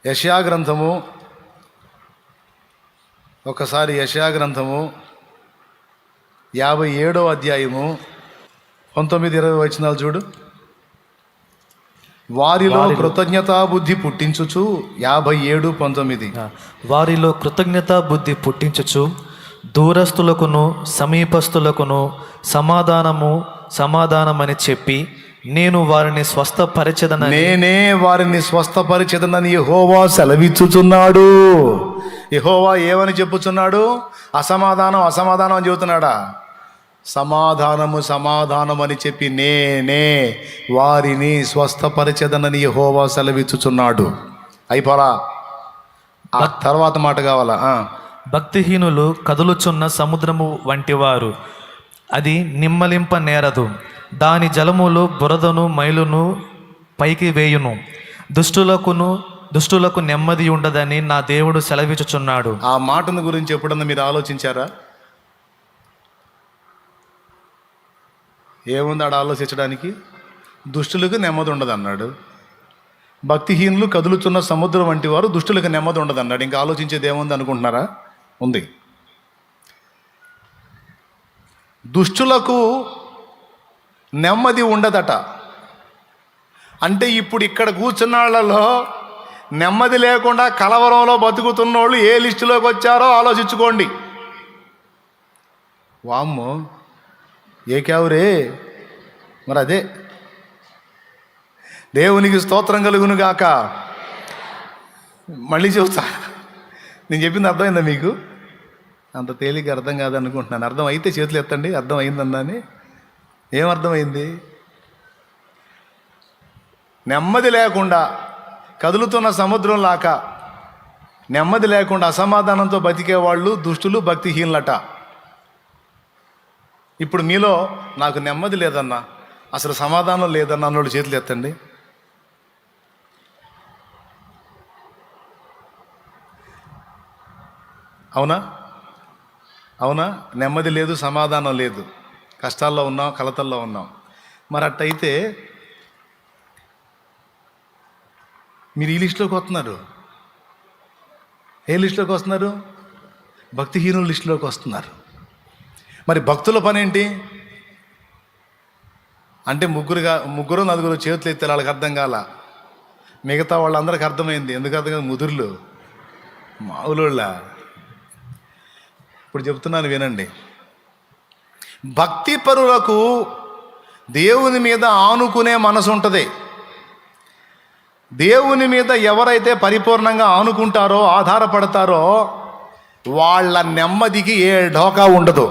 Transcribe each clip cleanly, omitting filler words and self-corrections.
యెషయా గ్రంథము, ఒకసారి యెషయా గ్రంథము 57వ అధ్యాయము 19-20 వచనాలు చూడు. వారిలో కృతజ్ఞతా బుద్ధి పుట్టించుచు 57:19. వారిలో కృతజ్ఞతా బుద్ధి పుట్టించుచు దూరస్తులకును సమీపస్తులకును సమాధానమని చెప్పి నేను వారిని నేనే వారిని స్వస్థపరిచెదనని యెహోవా సెలవిచ్చుచున్నాడు. యెహోవా ఏమని చెప్పుచున్నాడు? అసమాధానం అని చెబుతున్నాడా? సమాధానం అని చెప్పి నేనే వారిని స్వస్థపరిచెదనని యెహోవా సెలవిచ్చుచున్నాడు. అయిపోలా, ఆ తర్వాత మాట కావాలా? భక్తిహీనులు కదులుచున్న సముద్రము వంటివారు, అది నిమ్మలింప నేరదు, దాని జలములు బురదను మైలును పైకి వేయును. దుష్టులకు నెమ్మది ఉండదని నా దేవుడు సెలవిచ్చుచున్నాడు. ఆ మాటను గురించి ఎప్పుడన్నా మీరు ఆలోచించారా? ఏముంది ఆడ ఆలోచించడానికి? దుష్టులకు నెమ్మది ఉండదు అన్నాడు. భక్తిహీనులు కదులుచున్న సముద్రం వంటి వారు, దుష్టులకు నెమ్మది ఉండదు అన్నాడు. ఇంకా ఆలోచించేది ఏముంది అనుకుంటున్నారా? ఉంది. దుష్టులకు నెమ్మది ఉండదట. అంటే ఇప్పుడు ఇక్కడ కూర్చున్న వాళ్ళలో నెమ్మది లేకుండా కలవరంలో బతుకుతున్నోళ్ళు ఏ లిస్టులోకి వచ్చారో ఆలోచించుకోండి. వామ్మో, ఏ క్యావురే! మరి అదే, దేవునికి స్తోత్రం కలుగును గాక. మళ్ళీ చెబుతా, నేను చెప్పింది అర్థమైందా మీకు? అంత తేలిక అర్థం కాదనుకుంటున్నాను. అర్థం అయితే చేతులు ఎత్తండి, అర్థం అయిందన్నాని. ఏమర్థమైంది? నెమ్మది లేకుండా కదులుతున్న సముద్రం లాక నెమ్మది లేకుండా అసమాధానంతో బతికేవాళ్ళు దుష్టులు, భక్తిహీనులట. ఇప్పుడు మీలో నాకు నెమ్మది లేదన్నా, అసలు సమాధానం లేదన్నా అన్నోళ్ళు చేతులు ఎత్తండి. అవునా? నెమ్మది లేదు, సమాధానం లేదు, కష్టాల్లో ఉన్నాం, కలతల్లో ఉన్నాం. మరి అట్టయితే మీరు ఈ లిస్టులోకి వస్తున్నారు. ఏ లిస్టులోకి వస్తున్నారు? భక్తిహీనుల లిస్టులోకి వస్తున్నారు. మరి భక్తుల పని ఏంటి అంటే ముగ్గురు నలుగురు చేతులు ఎత్తే వాళ్ళకి అర్థం కాల. మిగతా వాళ్ళందరికీ అర్థమైంది. ఎందుకు అర్థం కాదు? ముదురులు మావులోళ్ళ. ఇప్పుడు చెప్తున్నాను వినండి. భక్తి పరులకు దేవుని మీద ఆనుకునే మనసు ఉంటుంది. దేవుని మీద ఎవరైతే పరిపూర్ణంగా ఆనుకుంటారో, ఆధారపడతారో, వాళ్ళ నెమ్మదికి ఏ ఢోకా ఉండదు.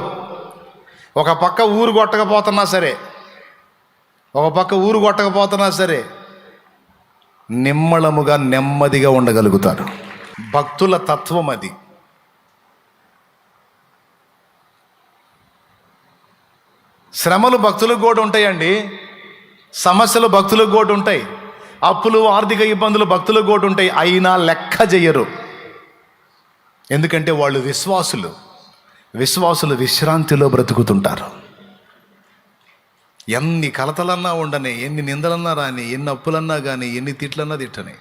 ఒక పక్క ఊరు కొట్టకపోతున్నా సరే నిమ్మళముగా నెమ్మదిగా ఉండగలుగుతారు. భక్తుల తత్వం అది. శ్రమలు భక్తులకు కూడా ఉంటాయండి, సమస్యలు భక్తులకు కూడా ఉంటాయి, అప్పులు, ఆర్థిక ఇబ్బందులు భక్తులకు కూడా ఉంటాయి. అయినా లెక్క చెయ్యరు. ఎందుకంటే వాళ్ళు విశ్వాసులు విశ్రాంతిలో బ్రతుకుతుంటారు. ఎన్ని కలతలన్నా ఉండని, ఎన్ని నిందలన్నా రాని, ఎన్ని అప్పులన్నా కానీ, ఎన్ని తిట్లన్నా తిట్టని,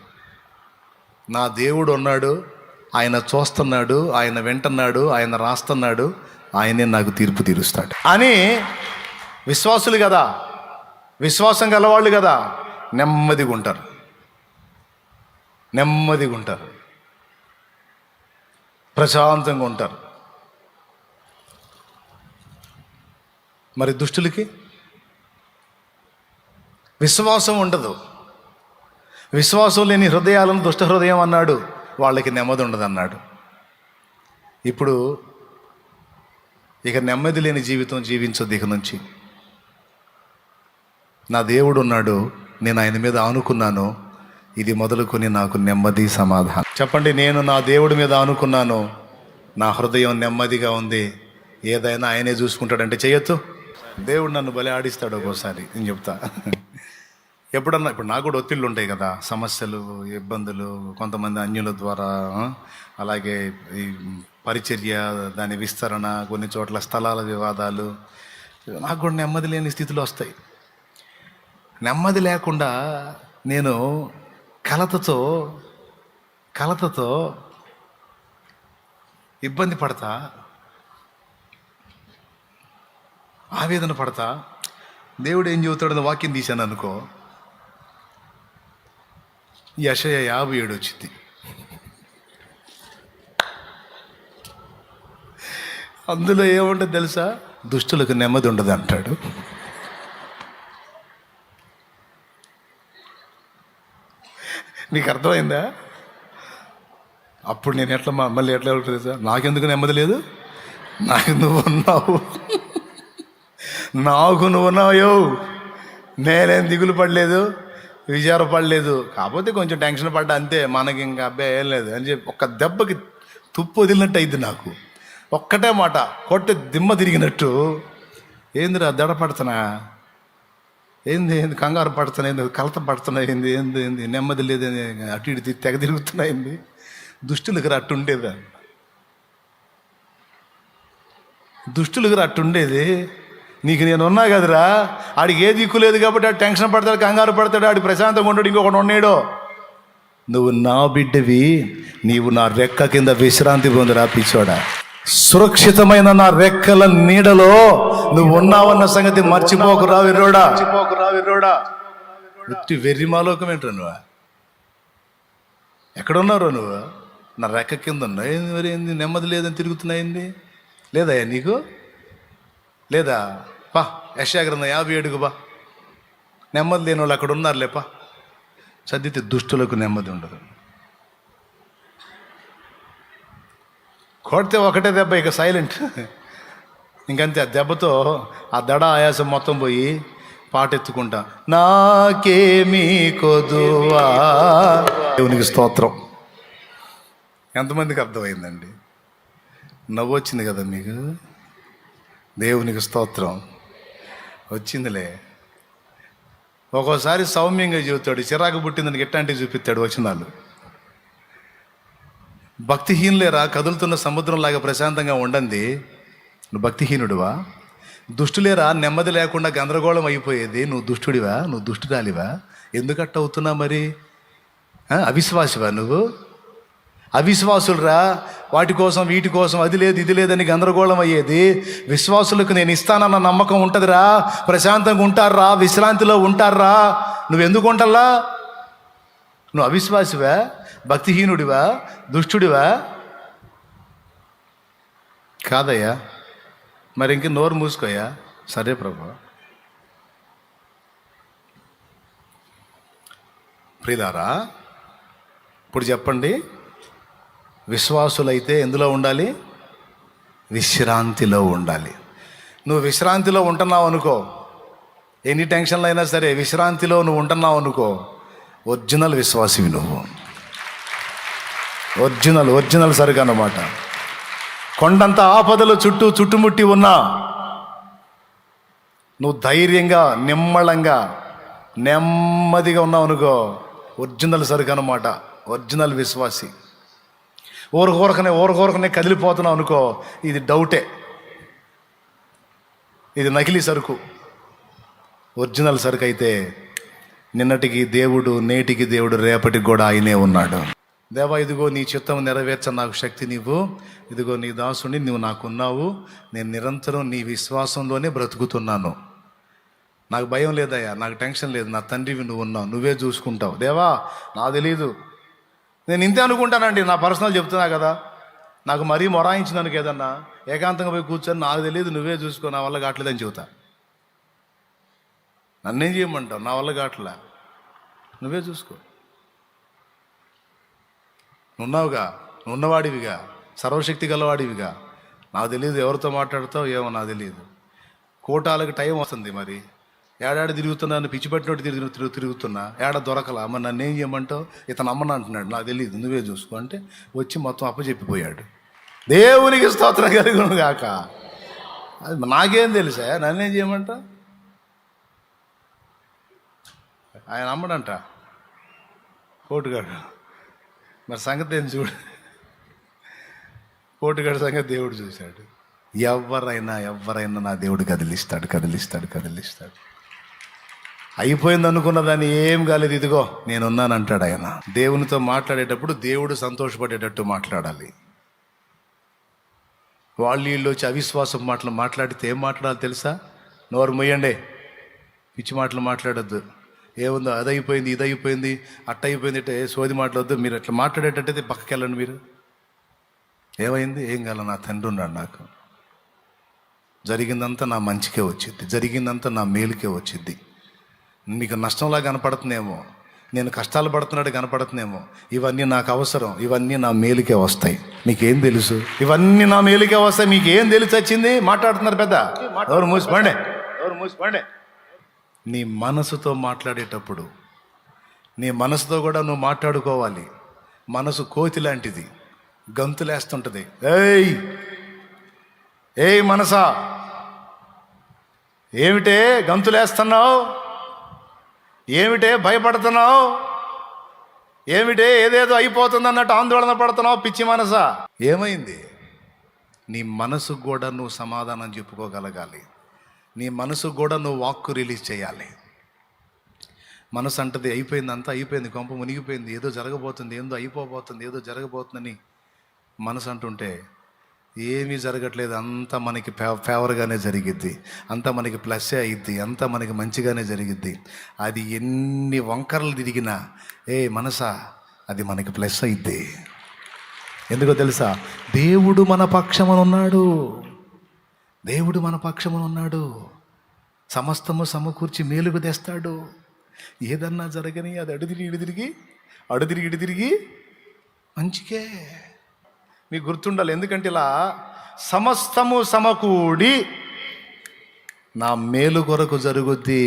నా దేవుడు ఉన్నాడు, ఆయన చూస్తున్నాడు, ఆయన వింటున్నాడు, ఆయన రాస్తున్నాడు, ఆయనే నాకు తీర్పు తీరుస్తాడు అని విశ్వాసులు కదా, విశ్వాసం గలవాళ్ళు కదా, నెమ్మదిగా ఉంటారు, ప్రశాంతంగా ఉంటారు. మరి దుష్టులకి విశ్వాసం ఉండదు. విశ్వాసం లేని హృదయాలను దుష్ట హృదయం అన్నాడు. వాళ్ళకి నెమ్మది ఉండదు అన్నాడు. ఇప్పుడు ఇక నెమ్మది లేని జీవితం జీవించొద్దు. ఇక నుంచి నా దేవుడు ఉన్నాడు, నేను ఆయన మీద ఆనుకున్నాను, ఇది మొదలుకొని నాకు నెమ్మది, సమాధానం. చెప్పండి, నేను నా దేవుడి మీద ఆనుకున్నాను, నా హృదయం నెమ్మదిగా ఉంది, ఏదైనా ఆయనే చూసుకుంటాడంటే చేయొచ్చు. దేవుడు నన్ను బలి ఆడిస్తాడు ఒక్కోసారి. నేను చెప్తా, ఎప్పుడన్నా ఇప్పుడు నాకు కూడా ఒత్తిళ్ళు ఉంటాయి కదా, సమస్యలు, ఇబ్బందులు, కొంతమంది అన్యుల ద్వారా, అలాగే ఈ పరిచర్య, దాని విస్తరణ, కొన్ని చోట్ల స్థలాల వివాదాలు, నాకు కూడా నెమ్మది లేని స్థితిలో వస్తాయి. నెమ్మది లేకుండా నేను కలతతో కలతతో ఇబ్బంది పడతా, ఆవేదన పడతా, దేవుడు ఏం చెబుతాడని వాక్యం తీశాను అనుకో, యెషయా 57 వచ్చింది. అందులో ఏముంటుంది తెలుసా? దుష్టులకు నెమ్మది ఉండదు అంటాడు. నీకు అర్థమైందా? అప్పుడు నేను మళ్ళీ ఎట్లా ఉంటుంది సార్? నాకెందుకు నెమ్మది లేదు? నాకు నువ్వు ఉన్నావు, నాకు నువ్వు ఉన్నావు. నేనేం దిగులు పడలేదు, విచారపడలేదు. కాకపోతే కొంచెం టెన్షన్ పడ్డా అంతే. మనకి ఇంకా అబ్బాయి ఏం లేదు అని చెప్పి ఒక్క దెబ్బకి తుప్పు వదిలినట్టు అయింది నాకు. ఒక్కటే మాట కొట్టి దిమ్మ తిరిగినట్టు. ఏందిరా దడ పడుతున్నా, ఏంది కంగారు పడుతున్నా, ఏంది కలత పడుతున్నా, ఏంది ఏంది ఏంది నెమ్మది లేదని అటు ఇటు తెగ తిరుగుతున్నా, ఏంది దుష్టులకు అట్టుండేదా? దుష్టులకు అట్టుండేది. నీకు నేను ఉన్నా కదరా, ఆడికి ఏ దిక్కు లేదు కాబట్టి ఆడు టెన్షన్ పడతాడు, కంగారు పడతాడు, ఆడి ప్రశాంతంగా ఉంటాడు, ఇంకొకటి ఉన్నాడో. నువ్వు నా బిడ్డవి, నీవు నా రెక్క కింద విశ్రాంతి పొందురా పిచ్చోడా. సురక్షితమైన నా రెక్కల నీడలో నువ్వు ఉన్నావన్న సంగతి మర్చిపోకురా విర్రోడా. వెర్రిమాలోకం ఏంట్రా నువ్వు? ఎక్కడున్నారో నువ్వు? నా రెక్క కింద ఉన్నా మరి ఏంది నెమ్మది లేదని తిరుగుతున్నాయింది? లేదా నీకు లేదా? పా యెషయా గ్రంథం 57 బా. నెమ్మది లేని వాళ్ళు అక్కడ ఉన్నారులేపా. చదివితే దుష్టులకు నెమ్మది ఉండదు. కొడితే ఒకటే దెబ్బ, ఇక సైలెంట్, ఇంకంతే. ఆ దెబ్బతో ఆ దడ ఆయాసం మొత్తం పోయి పాట ఎత్తుకుంటా, నాకేమీ కొదువా. దేవునికి స్తోత్రం. ఎంతమందికి అర్థమైందండి? నవ్వు వచ్చింది కదా మీకు? దేవునికి స్తోత్రం. వచ్చిందిలే. ఒక్కోసారి సౌమ్యంగా చెబుతాడు, చిరాకు పుట్టిందని ఎట్లాంటివి చూపిస్తాడు వచనాలు. భక్తిహీనులేరా, కదులుతున్న సముద్రంలాగా ప్రశాంతంగా ఉండండి. నువ్వు భక్తిహీనుడివా? దుష్టులేరా, నెమ్మది లేకుండా గందరగోళం అయిపోయేది. నువ్వు దుష్టుడివా? నువ్వు దుష్టురాలివా? ఎందుకట్ట అవుతున్నావు మరి? అవిశ్వాసివా నువ్వు? అవిశ్వాసులరా, వాటి కోసం వీటి కోసం అది లేదు ఇది లేదని గందరగోళం అయ్యేది. విశ్వాసులకు నేను ఇస్తానన్న నమ్మకం ఉంటుందిరా, ప్రశాంతంగా ఉంటారా, విశ్రాంతిలో ఉంటారా. నువ్వెందుకు ఉంటల్లా? నువ్వు అవిశ్వాసివా, భక్తిహీనుడివా, దుష్టుడివా? కాదయ్యా. మరి ఇంక నోరు మూసుకోయా. సరే ప్రభు. ప్రియులారా, ఇప్పుడు చెప్పండి, విశ్వాసులైతే ఎందులో ఉండాలి? విశ్రాంతిలో ఉండాలి. నువ్వు విశ్రాంతిలో ఉంటున్నావు అనుకో, ఎన్ని టెన్షన్లు అయినా సరే విశ్రాంతిలో నువ్వు ఉంటున్నావు అనుకో, ఒరిజినల్ విశ్వాసివి నువ్వు. ఒరిజినల్ సరిగా అన్నమాట. కొండంత ఆపదలు చుట్టుముట్టి ఉన్నా నువ్వు ధైర్యంగా నిమ్మళంగా నెమ్మదిగా ఉన్నావు అనుకో, ఒరిజినల్ సరిగా అన్నమాట. ఒరిజినల్ విశ్వాసి. ఊరకూరకనే కదిలిపోతున్నావు అనుకో, ఇది డౌటే, ఇది నకిలీ సరుకు. ఒరిజినల్ సరుకు అయితే నిన్నటికి దేవుడు, నేటికి దేవుడు, రేపటికి కూడా ఆయనే ఉన్నాడు. దేవా, ఇదిగో నీ చిత్తం నెరవేర్చ నాకు శక్తి నీవు. ఇదిగో నీ దాసుని నువ్వు నాకున్నావు. నేను నిరంతరం నీ విశ్వాసంలోనే బ్రతుకుతున్నాను. నాకు భయం లేదయ్యా, నాకు టెన్షన్ లేదు. నా తండ్రివి నువ్వు ఉన్నావు, నువ్వే చూసుకుంటావు. దేవా, నాకు తెలీదు, నేను ఇంతే అనుకుంటానండి. నా పర్సనల్ చెప్తున్నా కదా. నాకు మరీ మొరాయించినానికి ఏదన్నా ఏకాంతంగా పోయి కూర్చొని నాకు తెలియదు, నువ్వే చూసుకో, నా వల్ల కావట్లేదని చెబుతా. నన్నేం చేయమంటావు? నా వల్ల కావట్లే, నువ్వే చూసుకో. నున్నావుగా, నున్నవాడివిగా, సర్వశక్తి గలవాడివిగా. నాకు తెలియదు ఎవరితో మాట్లాడతావు ఏమో, నాకు తెలియదు. కోటాలకు టైం వస్తుంది. మరి ఏడాది తిరుగుతున్నాను, పిచ్చి పట్టినట్టు తిరుగుతున్నా, ఏడ దొరకలా. మరి నన్ను ఏం చేయమంటావు? ఇతను అమ్మను అంటున్నాడు, నాకు తెలియదు, నువ్వే చూసుకో అంటే వచ్చి మొత్తం అప్పచెప్పిపోయాడు. దేవునికి స్తోత్రం కలుగును గాక. అది నాకేం తెలుసా, నన్నేం చేయమంటావు? ఆయన అమ్మడంట కోటుగాడు. మరి సంగతి ఏం చూడు, కోటుగాడి సంగతి దేవుడు చూశాడు. ఎవరైనా నా దేవుడు కదిలిస్తాడు. అయిపోయింది అనుకున్న దాన్ని ఏం కాలేదు, ఇదిగో నేనున్నాను అంటాడు ఆయన. దేవునితో మాట్లాడేటప్పుడు దేవుడు సంతోషపడేటట్టు మాట్లాడాలి. వీళ్ళు వచ్చి అవిశ్వాసం మాటలు మాట్లాడితే ఏం మాట్లాడాలి తెలుసా? నోరు మొయ్యండి, పిచ్చి మాటలు మాట్లాడొద్దు. ఏముందో అదైపోయింది, ఇదైపోయింది, అట్టయిపోయింది, ఇట్ట సోది మాట్లాడొద్దు. మీరు అట్లా మాట్లాడేటట్టయితే పక్కకి వెళ్ళండి. మీరు ఏమైంది, ఏం కాల, నా తండ్రి ఉన్నాడు, నాకు జరిగిందంతా నా మంచికే వచ్చిద్ది, జరిగిందంతా నా మేలుకే వచ్చిద్ది. మీకు నష్టంలా కనపడుతుందేమో, నేను కష్టాలు పడుతున్నాడు కనపడుతుందేమో, ఇవన్నీ నాకు అవసరం, ఇవన్నీ నా మేలుకే వస్తాయి. మీకేం తెలుసు? ఇవన్నీ నా మేలుకే వస్తాయి, మీకేం తెలిసి వచ్చింది? మాట్లాడుతున్నారు పెద్ద. ఎవరు మూసిపండే. నీ మనసుతో మాట్లాడేటప్పుడు నీ మనసుతో కూడా నువ్వు మాట్లాడుకోవాలి. మనసు కోతి లాంటిది, గంతులేస్తుంటుంది. ఏయ్ మనసా, ఏమిటే గంతులేస్తున్నావు? ఏమిటే భయపడుతున్నావు? ఏమిటే ఏదేదో అయిపోతుంది అన్నట్టు ఆందోళన పడుతున్నావు? పిచ్చి మనసా, ఏమైంది? నీ మనసుకు కూడా నువ్వు సమాధానం చెప్పుకోగలగాలి. నీ మనసుకు కూడా నువ్వు వాక్కు రిలీజ్ చేయాలి. మనసు అంటది అయిపోయింది, అంతా అయిపోయింది, కొంప మునిగిపోయింది, ఏదో జరగబోతుంది, ఏదో అయిపోబోతుంది, ఏదో జరగబోతుందని మనసు అంటుంటే ఏమీ జరగట్లేదు. అంతా మనకి ఫేవర్గానే జరిగిద్ది, అంతా మనకి ప్లస్సే అయిద్ది, అంతా మనకి మంచిగానే జరిగిద్ది. అది ఎన్ని వంకరలు తిరిగినా మనసా, అది మనకి ప్లస్ అయిద్ది. ఎందుకో తెలుసా? దేవుడు మన పక్షమున ఉన్నాడు. దేవుడు మన పక్షమున ఉన్నాడు. సమస్తము సమకూర్చి మేలుకు తెస్తాడు. ఏదన్నా జరగని అది అడు తిరిగి ఇటు తిరిగి మంచికే. మీకు గుర్తుండాలి, ఎందుకంటే ఇలా సమస్తము సమకూడి నా మేలు కొరకు జరుగుద్ది.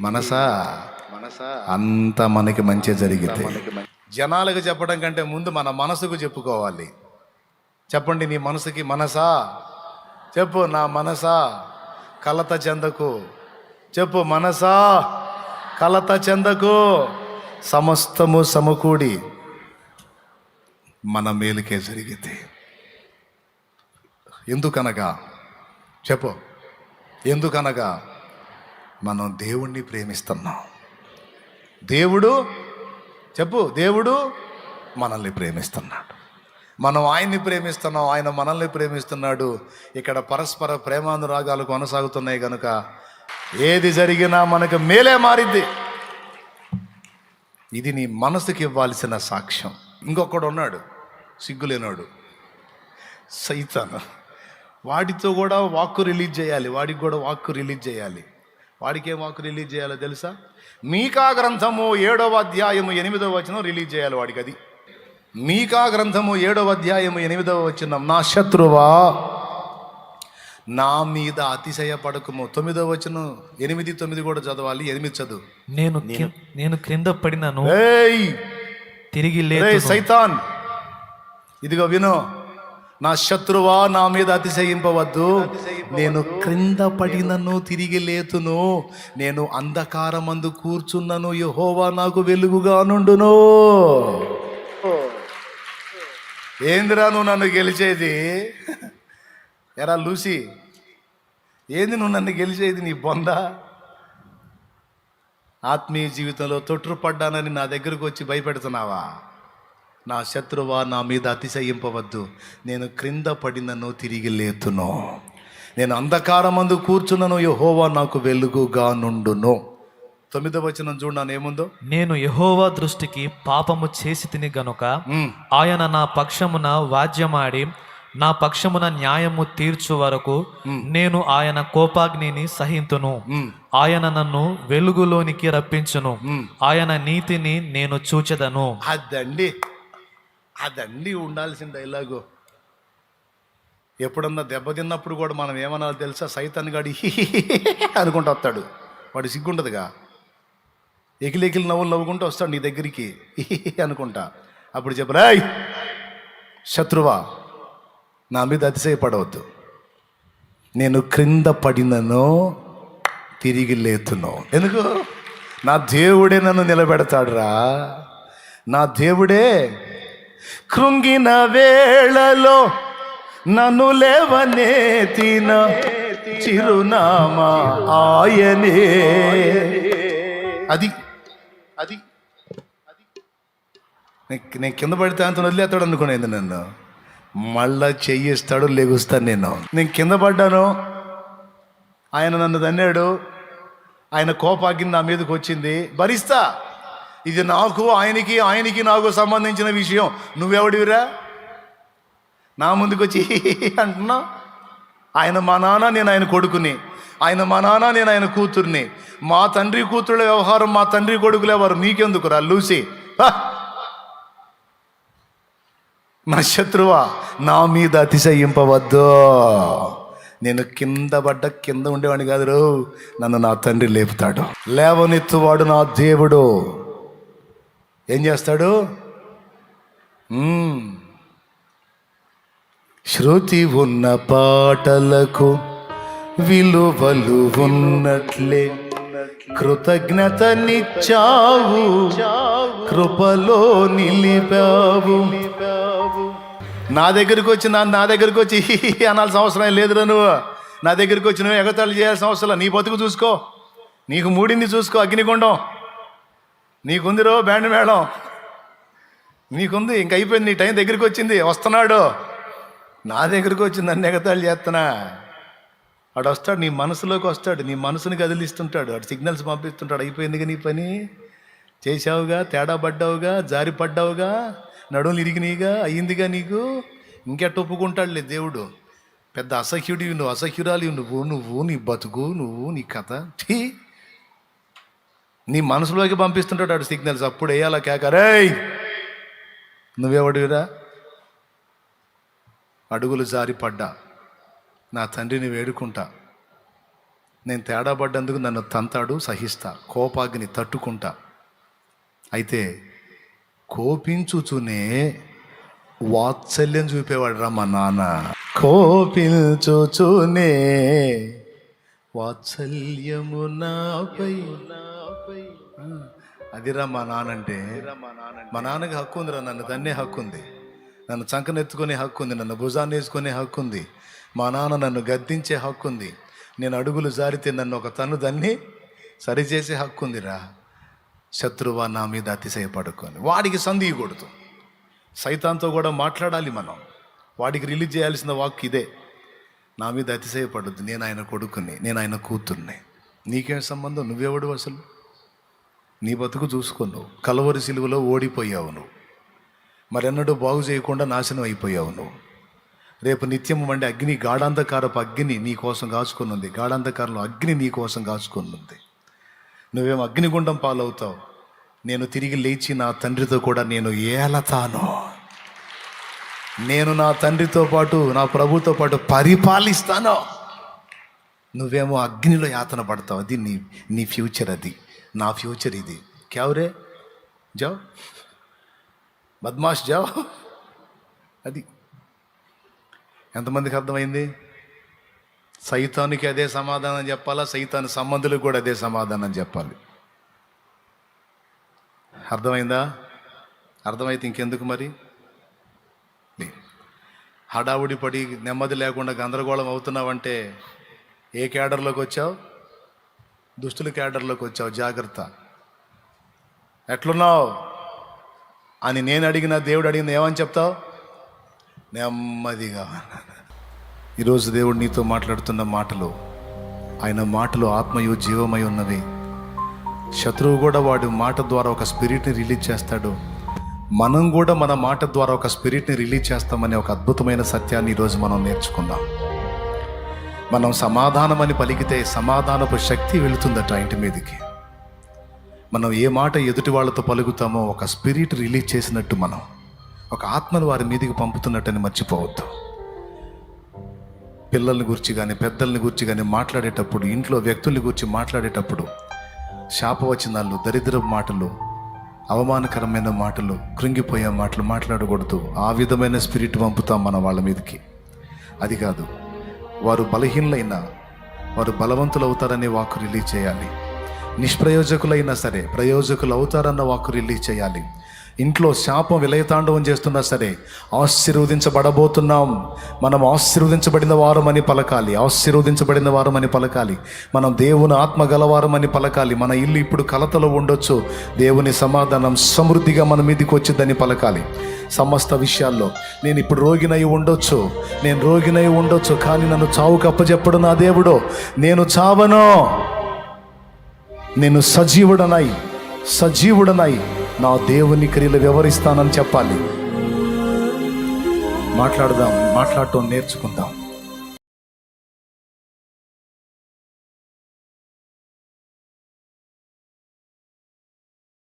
మనసా అంతా మనకి మంచి జరిగితే. జనాలకు చెప్పడం కంటే ముందు మన మనసుకు చెప్పుకోవాలి. చెప్పండి, నీ మనసుకి, మనసా చెప్పు, నా మనసా కలత చెందకు. చెప్పు, మనసా కలత చెందకు, సమస్తము సమకూడి మన మేలుకే జరిగితే. ఎందుకనగా చెప్పు, ఎందుకనగా మనం దేవుణ్ణి ప్రేమిస్తున్నాం. దేవుడు చెప్పు, దేవుడు మనల్ని ప్రేమిస్తున్నాడు. మనం ఆయన్ని ప్రేమిస్తున్నాం, ఆయన మనల్ని ప్రేమిస్తున్నాడు. ఇక్కడ పరస్పర ప్రేమానురాగాలు కొనసాగుతున్నాయి కనుక ఏది జరిగినా మనకు మేలే మారిద్ది. ఇది నీ మనసుకి ఇవ్వాల్సిన సాక్ష్యం. ఇంకొకడు ఉన్నాడు, సిగ్గులేనాడు, సైతాను. వాడితో కూడా వాక్కు రిలీజ్ చేయాలి. వాడికి కూడా వాక్కు రిలీజ్ చేయాలి. వాడికి ఏం వాక్కు రిలీజ్ చేయాలో తెలుసా? మీకా గ్రంథము 7వ అధ్యాయము 8వ వచనం రిలీజ్ చేయాలి వాడికి. అది మీకా గ్రంథము 7వ అధ్యాయము 8వ వచనం, నా శత్రువా నా మీద అతిశయపడకము. 9వ వచనం 8, 9 కూడా చదవాలి. 8 చదువు. నేను క్రింద పడినను తిరిగి సైతాన్, ఇదిగో విను, నా శత్రువా నా మీద అతిశయింపవద్దు. నేను క్రింద పడినను తిరిగి లేతును, నేను అంధకారమందు కూర్చున్నను, యెహోవా నాకు వెలుగుగా నుండును. ఏందిరా నువ్వు నన్ను గెలిచేది? ఎరా లూసి, ఏంది నువ్వు నన్ను గెలిచేది? నీ బొంద. ఆత్మీయ జీవితంలో తొట్టుపడ్డానని నా దగ్గరకు వచ్చి భయపెడుతున్నావా? నా శత్రువా నా మీద అతిశయింపవద్దు, నేను క్రింద పడినను తిరిగి లేతును, నేను అంధకారమందు కూర్చున్నను, యెహోవా నాకు వెలుగుగా నుండును. 9వ వచనం చూడను ఏముందో. నేను యెహోవా దృష్టికి పాపము చేసి తిని గనుక ఆయన నా పక్షమున వాద్యమాడి నా పక్షమున న్యాయము తీర్చు వరకు నేను ఆయన కోపాగ్నిని సహింతును. ఆయన నన్ను వెలుగులోనికి రప్పించును, ఆయన నీతిని నేను చూచెదను. అదండి ఉండాల్సిన డైలాగు. ఎప్పుడన్నా దెబ్బతిన్నప్పుడు కూడా మనం ఏమన్నా తెలుసా? సైతాన్ గాడి అనుకుంటూ వస్తాడు. వాడు సిగ్గుండదుగా, ఎకిలి నవ్వులు నవ్వుకుంటూ వస్తాడు నీ దగ్గరికి అనుకుంటా. అప్పుడు చెప్పరా, శత్రువా నా మీద అతిశయపడవద్దు, నేను క్రింద పడినను తిరిగి లేతును. ఎందుకు? నా దేవుడే నన్ను నిలబెడతాడురా. నా దేవుడే కృంగిన వేళలో నన్ను లేవనెత్తిన చిరునామా ఆయనే. అది అది నేను కింద పడితే అంత వదిలేస్తాడు అనుకునేది నన్ను. మళ్ళా చెయ్యిస్తాడు, లెగుస్తాను. నేను కింద పడ్డాను, ఆయన నన్ను తన్నాడు, ఆయన కోపాగ్ని నా మీదకి వచ్చింది, భరిస్తా. ఇది నాకు ఆయనకి నాకు సంబంధించిన విషయం. నువ్వెవడివిరా నా ముందుకు వచ్చి అంటున్నావు? ఆయన మా నాన్న, నేను ఆయన కొడుకుని. ఆయన మా నాన్న, నేను ఆయన కూతుర్ని. మా తండ్రి కూతుళ్ళ వ్యవహారం, మా తండ్రి కొడుకులు ఎవరు? నీకెందుకురా లూసి? నా శత్రువా, నా మీద అతిశయింపవద్దు. నేను కింద ఉండేవాడిని కాదు, నన్ను నా తండ్రి లేపుతాడు. లేవనెత్తువాడు నా దేవుడు. ఏం చేస్తాడు? శృతి ఉన్న పాటలకు విలువలు ఉన్నట్లే కృతజ్ఞతనిచ్చావు, కృపలో నిలిపావు. నా దగ్గరికి వచ్చి అనాల్సిన అవసరం లేదురా. నువ్వు నా దగ్గరికి వచ్చి నువ్వు ఎగతాళి చేయాల్సిన అవసరం. నీ బతుకు చూసుకో, నీకు మూడింది చూసుకో. అగ్నిగుండం నీకుందిరో, బ్యాండ్ మేళం నీకుంది, ఇంక అయిపోయింది. నీ టైం దగ్గరికి వచ్చింది, వస్తున్నాడు. నా దగ్గరికి వచ్చి నన్ను ఎగతాళి చేస్తున్నా. వాడు వస్తాడు, నీ మనసులోకి వస్తాడు, నీ మనసుని కదిలిస్తుంటాడు, వాడు సిగ్నల్స్ పంపిస్తుంటాడు. అయిపోయిందిగా నీ పని, చేసావుగా, తేడా పడ్డావుగా, జారి పడ్డావుగా, నడువులు ఇరిగినాయిగా, అయ్యిందిగా నీకు. ఇంకెట్ట ఒప్పుకుంటాడులే దేవుడు. పెద్ద అసహ్యుడివి నువ్వు, అసహ్యురాలి నువ్వు నీ బతుకు, నువ్వు నీ కథ. నీ మనసులోకి పంపిస్తుంటాడు వాడు సిగ్నల్స్. అప్పుడు వేయాల కేకరేయ్, నువ్వెవడివిరా? అడుగులు జారి పడ్డా, నా తండ్రిని వేడుకుంటా. నేను తేడా పడ్డందుకు నన్ను తంతాడు, సహిస్తా, కోపాగ్ని తట్టుకుంటా. అయితే కోపించుచునే వాత్సల్యం చూపేవాడు రా మా నాన్న. కోపించుచునే వాత్సల్యము నాపై. అదిరా మా నాన్న అంటే. మా నాన్నకి హక్కు ఉందిరా, నన్ను తన్నే హక్కు ఉంది, నన్ను చంకనెత్తుకునే హక్కు ఉంది, నన్ను భుజాన్ని వేసుకునే హక్కు ఉంది. మా నాన్న నన్ను గద్దించే హక్కు ఉంది. నేను అడుగులు జారితే నన్ను ఒక తన్ను దాన్ని సరిచేసే హక్కు ఉందిరా. శత్రువా, నా మీద అతిశయపడుకొని వాడికి సంధియకూడదు. సైతాన్తో కూడా మాట్లాడాలి మనం. వాడికి రిలీజ్ చేయాల్సిన వాక్ ఇదే, నా మీద అతిశయపడద్దు, నేను ఆయన కొడుకుని, నేను ఆయన కూతుర్ని. నీకేం సంబంధం? నువ్వెవడు అసలు? నీ బతుకు చూసుకున్నావు. కలవరి సిలువలో ఓడిపోయావు నువ్వు, మరెన్నడూ బాగు చేయకుండా నాశనం అయిపోయావు నువ్వు. రేపు నిత్యం వండి అగ్ని, గాఢాంధకారపు అగ్ని నీ కోసం కాచుకొని ఉంది. గాఢాంధకారంలో అగ్ని నీ కోసం కాచుకొని ఉంది. నువ్వేమో అగ్నిగుండం పాలవుతావు. నేను తిరిగి లేచి నా తండ్రితో కూడా నేను ఏలతాను. నేను నా తండ్రితో పాటు, నా ప్రభుతో పాటు పరిపాలిస్తాను. నువ్వేమో అగ్నిలో యాతన పడతావు. అది నీ ఫ్యూచర్, అది నా ఫ్యూచర్. ఇది క్యావరే జావ్, బద్మాష్ జావ్. అది ఎంతమందికి అర్థమైంది? సైతానికి అదే సమాధానం చెప్పాలా, సైతాను సంబంధులకు కూడా అదే సమాధానం చెప్పాలి. అర్థమైందా? అర్థమైతే ఇంకెందుకు మరి? హడావుడి పడి నెమ్మది లేకుండా గందరగోళం అవుతున్నావంటే ఏ క్యాడర్లోకి వచ్చావు? దుష్టుల క్యాడర్లోకి వచ్చావు. జాగ్రత్త. ఎట్లున్నావు అని నేను అడిగిన, దేవుడు అడిగిన ఏమని చెప్తావు? నెమ్మదిగా. ఈరోజు దేవుడు నీతో మాట్లాడుతున్న మాటలు, ఆయన మాటలు ఆత్మయు జీవమై ఉన్నవి. శత్రువు కూడా వాడి మాట ద్వారా ఒక స్పిరిట్ని రిలీజ్ చేస్తాడు. మనం కూడా మన మాట ద్వారా ఒక స్పిరిట్ని రిలీజ్ చేస్తామనే ఒక అద్భుతమైన సత్యాన్ని ఈరోజు మనం నేర్చుకుందాం. మనం సమాధానం అని పలికితే సమాధానపు శక్తి వెళుతుందట ఇంటి మీదకి. మనం ఏ మాట ఎదుటి వాళ్ళతో పలుకుతామో ఒక స్పిరిట్ రిలీజ్ చేసినట్టు, మనం ఒక ఆత్మను వారి మీదకి పంపుతున్నట్టని మర్చిపోవద్దు. పిల్లల్ని గురించి కానీ, పెద్దల్ని గురించి కానీ మాట్లాడేటప్పుడు, ఇంట్లో వ్యక్తుల్ని గురించి మాట్లాడేటప్పుడు శాపవచనాలు, దరిద్రపు మాటలు, అవమానకరమైన మాటలు, కృంగిపోయే మాటలు మాట్లాడకూడదు. ఆ విధమైన స్పిరిట్ పంపుతాం మన వాళ్ళ మీదకి. అది కాదు, వారు బలహీనులైనా వారు బలవంతులు అవుతారనే వాక్కు రిలీజ్ చేయాలి. నిష్ప్రయోజకులైనా సరే ప్రయోజకులు అవుతారన్న వాక్కు రిలీజ్ చేయాలి. ఇంట్లో శాపం విలయతాండవం చేస్తున్నా సరే ఆశీర్వదించబడబోతున్నాం. మనం ఆశీర్వదించబడిన వారమని పలకాలి, ఆశీర్వదించబడిన వారమని పలకాలి. మనం దేవుని ఆత్మ గలవారమని పలకాలి. మన ఇల్లు ఇప్పుడు కలతలో ఉండొచ్చు, దేవుని సమాధానం సమృద్ధిగా మన మీదకి వచ్చిందని పలకాలి. సమస్త విషయాల్లో నేను ఇప్పుడు రోగినై ఉండొచ్చు, కానీ నన్ను చావుకు అప్పచెప్పడు నా దేవుడు. నేను చావను, నేను సజీవుడనై నా దేవుని క్రియలు వివరిస్తానని చెప్పాలి. మాట్లాడటం నేర్చుకుందాం.